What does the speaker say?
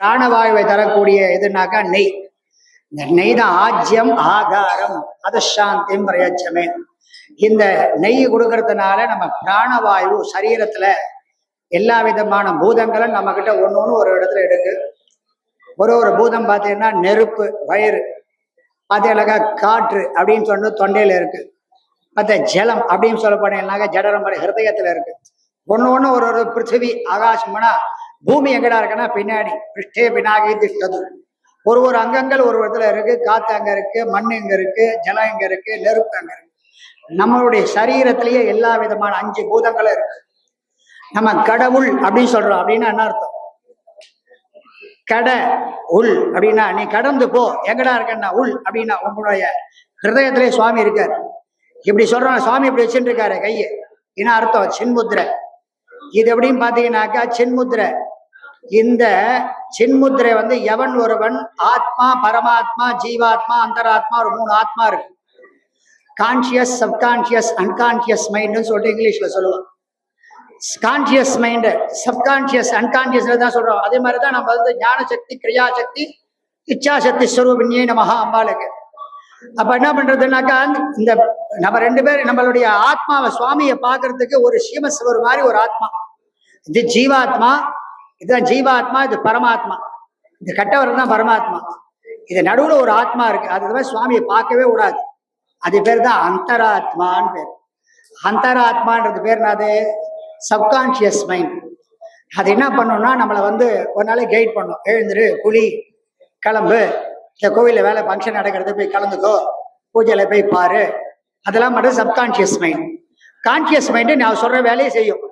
பிராணவாயுவை தரக்கூடிய எதுனாக்கா நெய். இந்த நெய் தான் ஆஜ்யம் ஆகாரம் அதசாந்தியம் பிரயச்சமே. இந்த நெய் கொடுக்கறதுனால நம்ம பிராணவாயு சரீரத்துல எல்லா விதமான பூதங்களும் நம்ம கிட்ட ஒன்று ஒரு இடத்துல எடுக்கு. ஒரு பூதம் பார்த்தீங்கன்னா நெருப்பு வயிறு, பார்த்தீங்கன்னாக்கா காற்று அப்படின்னு சொன்னது தொண்டையில இருக்கு. பார்த்தா ஜலம் அப்படின்னு சொல்லப்படனாக்கா ஜடரம்பட ஹிருதயத்துல இருக்கு. ஒன்று ஒரு பிருத்திவி ஆகாசம்னா பூமி எங்கடா இருக்குன்னா பின்னாடி பிருஷ்டே பினாகி திஷ்டது. ஒரு அங்கங்கள் ஒரு இடத்துல இருக்கு. காத்து அங்க இருக்கு, மண் எங்க இருக்கு, ஜலம் எங்க இருக்கு, நெருப்பு அங்க இருக்கு. நம்மளுடைய சரீரத்திலேயே எல்லா விதமான 5 பூதங்களும் இருக்கு. நம்ம கடவுள் அப்படின்னு சொல்றோம். அப்படின்னா என்ன அர்த்தம்? கட உள் அப்படின்னா நீ கடந்து போ. எங்கடா இருக்கன்னா உள் அப்படின்னா உங்களுடைய ஹிருதயத்திலே சுவாமி இருக்காரு. இப்படி சொல்றோம். சுவாமி இப்படி வச்சுட்டு இருக்காரு கையை. என்ன அர்த்தம்? சின்முத்திரை. இது எப்படின்னு பாத்தீங்கன்னாக்கா சின்முத்திரை. இந்த சின்முத்திரை எவன் ஒருவன் ஆத்மா, பரமாத்மா, ஜீவாத்மா, அந்தராத்மா, ஒரு 3 ஆத்மா இருக்கு. கான்சியஸ், சப்கான்சியஸ், அன்கான்சியஸ் மைண்ட்னு சொல்லிட்டு இங்கிலீஷ்ல சொல்லுவோம். கான்சியஸ் மைண்டு, சப்கான்சியஸ், அன்கான்சியஸ் தான் சொல்றோம். அதே மாதிரிதான் நம்ம ஞான சக்தி, கிரியா சக்தி, இச்சா சக்தி ஸ்வரூபிணியே நமஹா அம்பாளுக்கு. அப்ப என்ன பண்றதுனாக்கா இந்த நம்ம 2 பேர் நம்மளுடைய ஆத்மாவை சுவாமியை பார்க்கறதுக்கு ஒரு சீமசிவர் மாதிரி ஒரு ஆத்மா. இது ஜீவாத்மா, இதுதான் ஜீவாத்மா, இது பரமாத்மா. இது கட்டவர் தான் பரமாத்மா. இது நடுவுல ஒரு ஆத்மா இருக்கு. அது சுவாமியை பார்க்கவே கூடாது. அது பேர் தான் அந்தராத்மான்னு பேர். அந்தராத்மான்றது பேர் என்னது? Subconscious mind. அது என்ன பண்ணோம்னா நம்மளை ஒரு நாளைக்கு கைட் பண்ணும். எழுந்துரு, குழி, கிளம்பு, இந்த கோவிலில் வேலை ஃபங்க்ஷன் நடக்கிறது போய் கலந்துக்கோ, பூஜையில போய் பாரு. அதெல்லாம் மட்டும் சப்கான்சியஸ் மைண்ட். கான்சியஸ் மைண்டு நான் சொல்ற வேலையை செய்யும்.